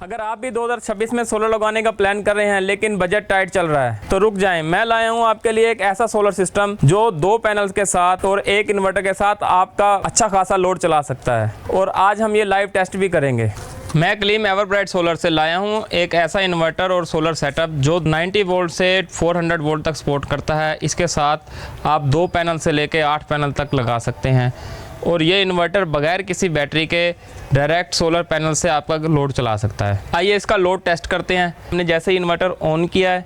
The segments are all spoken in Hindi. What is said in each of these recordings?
अगर आप भी 2026 में सोलर लगाने का प्लान कर रहे हैं लेकिन बजट टाइट चल रहा है तो रुक जाएं। मैं लाया हूं आपके लिए एक ऐसा सोलर सिस्टम जो 2 पैनल्स के साथ और 1 इन्वर्टर के साथ आपका अच्छा खासा लोड चला सकता है, और आज हम ये लाइव टेस्ट भी करेंगे। मैं क्लीम एवरब्राइट सोलर से लाया हूं एक ऐसा इन्वर्टर और सोलर सेटअप जो 90 वोल्ट से 400 वोल्ट तक सपोर्ट करता है। इसके साथ आप 2 पैनल से लेकर 8 पैनल तक लगा सकते हैं, और ये इन्वर्टर बगैर किसी बैटरी के डायरेक्ट सोलर पैनल से आपका लोड चला सकता है। आइए इसका लोड टेस्ट करते हैं। हमने जैसे ही इन्वर्टर ऑन किया है,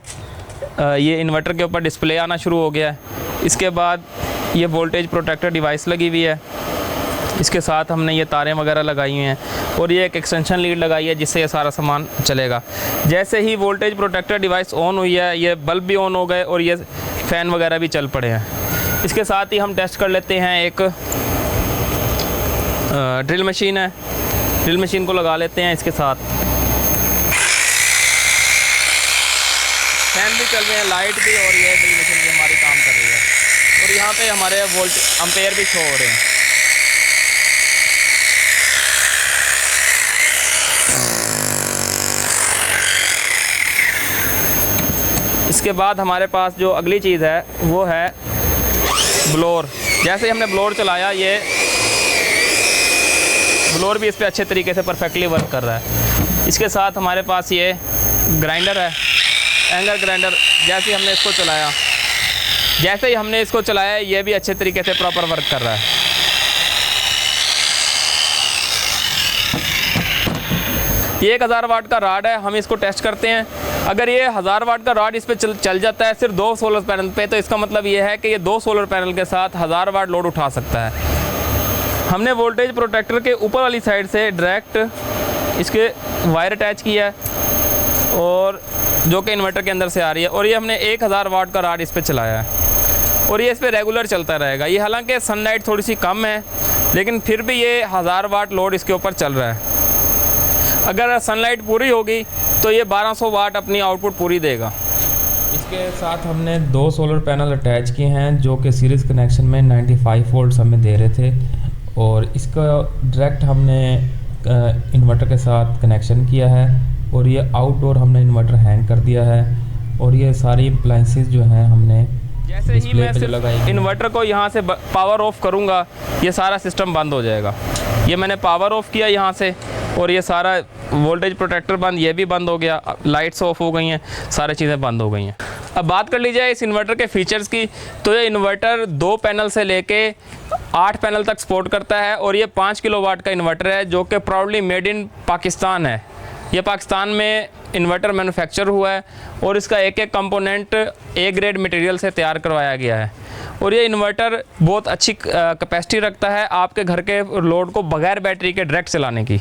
ये इन्वर्टर के ऊपर डिस्प्ले आना शुरू हो गया है। इसके बाद ये वोल्टेज प्रोटेक्टर डिवाइस लगी हुई है, इसके साथ हमने ये तारें वगैरह लगाई हुई हैं, और ये एक एक्सटेंशन लीड लगाई है जिससे ये सारा सामान चलेगा। जैसे ही वोल्टेज प्रोटेक्टर डिवाइस ऑन हुई है, ये बल्ब भी ऑन हो गए और ये फ़ैन वगैरह भी चल पड़े हैं। इसके साथ ही हम टेस्ट कर लेते हैं, एक ड्रिल मशीन है, ड्रिल मशीन को लगा लेते हैं। इसके साथ फैन भी चल रहे हैं, लाइट भी, और ये ड्रिल मशीन भी हमारी काम कर रही है, और यहाँ पे हमारे वोल्ट एम्पेयर भी शो हो रहे हैं। इसके बाद हमारे पास जो अगली चीज़ है वो है ब्लोअर। जैसे ही हमने ब्लोअर चलाया, ये ब्लोअर भी इस पर अच्छे तरीके से परफेक्टली वर्क कर रहा है। इसके साथ हमारे पास ये ग्राइंडर है, एंगर ग्राइंडर। जैसे ही हमने इसको चलाया, ये भी अच्छे तरीके से प्रॉपर वर्क कर रहा है। ये 1000 वाट का रॉड है, हम इसको टेस्ट करते हैं। अगर ये 1000 वाट का रॉड इस पर चल जाता है सिर्फ 2 सोलर पैनल पे, तो इसका मतलब ये है कि ये 2 सोलर पैनल के साथ 1000 वाट लोड उठा सकता है। हमने वोल्टेज प्रोटेक्टर के ऊपर वाली साइड से डायरेक्ट इसके वायर अटैच किया है, और जो कि इन्वर्टर के अंदर से आ रही है, और ये हमने 1000 वाट का रॉड इस पर चलाया है, और ये इस पर रेगुलर चलता रहेगा। ये हालांकि सनलाइट थोड़ी सी कम है, लेकिन फिर भी ये 1000 वाट लोड इसके ऊपर चल रहा है। अगर सनलाइट पूरी होगी तो ये 1200 वाट अपनी आउटपुट पूरी देगा। इसके साथ हमने 2 सोलर पैनल अटैच किए हैं जो कि सीरीज़ कनेक्शन में 95 वोल्ट्स हमें दे रहे थे, और इसका डायरेक्ट हमने इन्वर्टर के साथ कनेक्शन किया है, और ये आउटडोर हमने इन्वर्टर हैंग कर दिया है, और ये सारी अप्लाइंसेस जो हैं हमने जैसे ही मैं सिर्फ इन्वर्टर को यहाँ से पावर ऑफ करूँगा, ये सारा सिस्टम बंद हो जाएगा। ये मैंने पावर ऑफ किया यहाँ से, और ये सारा वोल्टेज प्रोटेक्टर बंद, ये भी बंद हो गया, लाइट्स ऑफ हो गई हैं, सारी चीज़ें बंद हो गई हैं। अब बात कर ली जाए इस इन्वर्टर के फीचर्स की, तो ये इन्वर्टर 2 पैनल से लेके 8 पैनल तक सपोर्ट करता है, और ये 5 किलोवाट का इन्वर्टर है जो कि प्राउडली मेड इन पाकिस्तान है। ये पाकिस्तान में इन्वर्टर मैन्युफैक्चर हुआ है, और इसका एक एक कंपोनेंट A ग्रेड मटेरियल से तैयार करवाया गया है, और ये इन्वर्टर बहुत अच्छी कैपेसिटी रखता है आपके घर के लोड को बगैर बैटरी के डायरेक्ट चलाने की,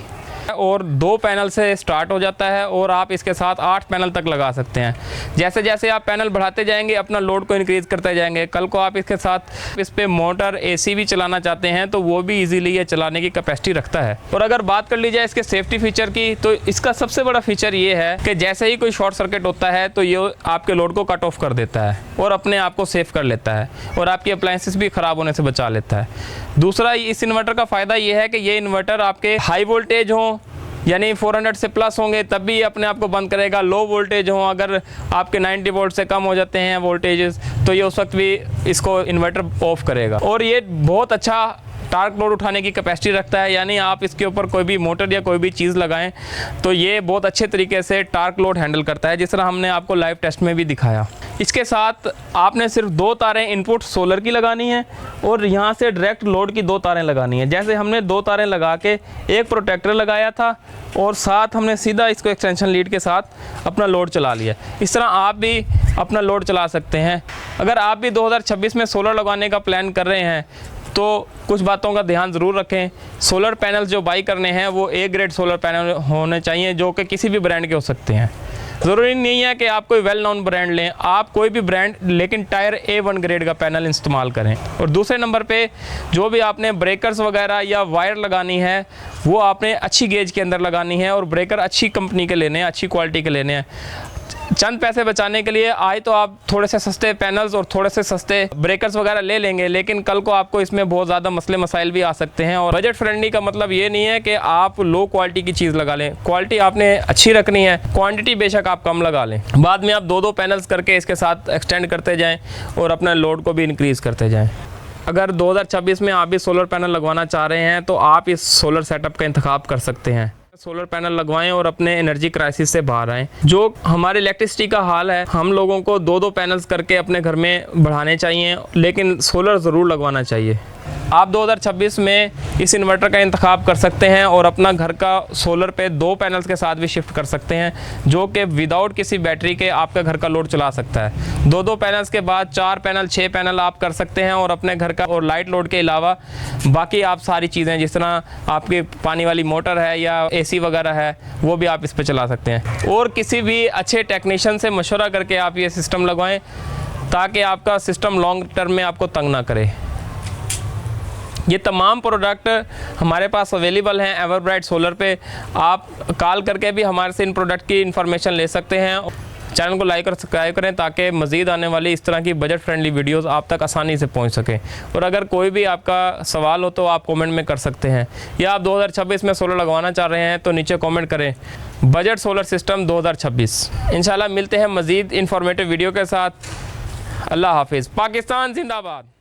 और 2 पैनल से स्टार्ट हो जाता है, और आप इसके साथ 8 पैनल तक लगा सकते हैं। जैसे जैसे आप पैनल बढ़ाते जाएंगे, अपना लोड को इंक्रीज़ करते जाएंगे। कल को आप इसके साथ इस पे मोटर AC भी चलाना चाहते हैं तो वो भी इजीली ये चलाने की कैपेसिटी रखता है। और अगर बात कर ली जाए इसके सेफ्टी फीचर की, तो इसका सबसे बड़ा फीचर ये है कि जैसे ही कोई शॉर्ट सर्किट होता है तो ये आपके लोड को कट ऑफ कर देता है, और अपने आप को सेफ कर लेता है, और आपकी अप्लाइंसेस भी ख़राब होने से बचा लेता है। दूसरा, इस इन्वर्टर का फ़ायदा ये है कि ये इन्वर्टर आपके हाई वोल्टेज हो, यानी 400 से प्लस होंगे तब भी ये अपने आप को बंद करेगा। लो वोल्टेज हो, अगर आपके 90 वोल्ट से कम हो जाते हैं वोल्टेजेस, तो ये उस वक्त भी इसको इन्वर्टर ऑफ करेगा। और ये बहुत अच्छा टार्क लोड उठाने की कैपेसिटी रखता है, यानी आप इसके ऊपर कोई भी मोटर या कोई भी चीज़ लगाएं तो ये बहुत अच्छे तरीके से टार्क लोड हैंडल करता है, जिस तरह हमने आपको लाइव टेस्ट में भी दिखाया। इसके साथ आपने सिर्फ 2 तारें इनपुट सोलर की लगानी है, और यहाँ से डायरेक्ट लोड की 2 तारें लगानी है। जैसे हमने 2 तारें लगा के एक प्रोटेक्टर लगाया था, और साथ हमने सीधा इसको एक्सटेंशन लीड के साथ अपना लोड चला लिया। इस तरह आप भी अपना लोड चला सकते हैं। अगर आप भी 2026 में सोलर लगाने का प्लान कर रहे हैं तो कुछ बातों का ध्यान ज़रूर रखें। सोलर पैनल्स जो बाई करने हैं वो A ग्रेड सोलर पैनल होने चाहिए, जो कि किसी भी ब्रांड के हो सकते हैं। ज़रूरी नहीं है कि आप कोई वेल नोन ब्रांड लें, आप कोई भी ब्रांड, लेकिन टायर A1 ग्रेड का पैनल इस्तेमाल करें। और दूसरे नंबर पे जो भी आपने ब्रेकर्स वगैरह या वायर लगानी है वो आपने अच्छी गेज के अंदर लगानी है, और ब्रेकर अच्छी कंपनी के लेने हैं, अच्छी क्वालिटी के लेने हैं। चंद पैसे बचाने के लिए आज तो आप थोड़े से सस्ते पैनल्स और थोड़े से सस्ते ब्रेकर्स वगैरह ले लेंगे, लेकिन कल को आपको इसमें बहुत ज़्यादा मसले मसाइल भी आ सकते हैं। और बजट फ्रेंडली का मतलब ये नहीं है कि आप लो क्वालिटी की चीज़ लगा लें, क्वालिटी आपने अच्छी रखनी है, क्वांटिटी बेशक आप कम लगा लें, बाद में आप 2-2 पैनल्स करके इसके साथ एक्सटेंड करते जाएँ और अपना लोड को भी इंक्रीज़ करते जाएँ। अगर 2026 में आप भी सोलर पैनल लगवाना चाह रहे हैं तो आप इस सोलर सेटअप का इंतखाब कर सकते हैं। सोलर पैनल लगवाएं और अपने एनर्जी क्राइसिस से बाहर आएं। जो हमारे इलेक्ट्रिसिटी का हाल है, हम लोगों को 2-2 पैनल्स करके अपने घर में बढ़ाने चाहिए, लेकिन सोलर ज़रूर लगवाना चाहिए। आप 2026 में इस इन्वर्टर का इंतखाब कर सकते हैं और अपना घर का सोलर पे 2 पैनल्स के साथ भी शिफ्ट कर सकते हैं, जो कि विदाउट किसी बैटरी के आपका घर का लोड चला सकता है। 2-2 पैनल्स के बाद 4 पैनल 6 पैनल आप कर सकते हैं और अपने घर का और लाइट लोड के अलावा बाकी आप सारी चीज़ें जिस तरह आपकी पानी वाली मोटर है या AC वगैरह है वो भी आप इस पर चला सकते हैं। और किसी भी अच्छे टेक्नीशियन से मशवरा करके आप ये सिस्टम लगवाएँ ताकि आपका सिस्टम लॉन्ग टर्म में आपको तंग ना करे। ये तमाम प्रोडक्ट हमारे पास अवेलेबल हैं एवरब्राइट सोलर पे। आप कॉल करके भी हमारे से इन प्रोडक्ट की इंफॉर्मेशन ले सकते हैं। चैनल को लाइक और सब्सक्राइब करें ताकि मज़ीद आने वाली इस तरह की बजट फ्रेंडली वीडियोस आप तक आसानी से पहुंच सकें। और अगर कोई भी आपका सवाल हो तो आप कमेंट में कर सकते हैं, या आप 2026 में सोलर लगवाना चाह रहे हैं तो नीचे कमेंट करें बजट सोलर सिस्टम 2026। इंशाल्लाह मिलते हैं मज़ीद इंफॉर्मेटिव वीडियो के साथ। अल्लाह हाफिज़। पाकिस्तान जिंदाबाद।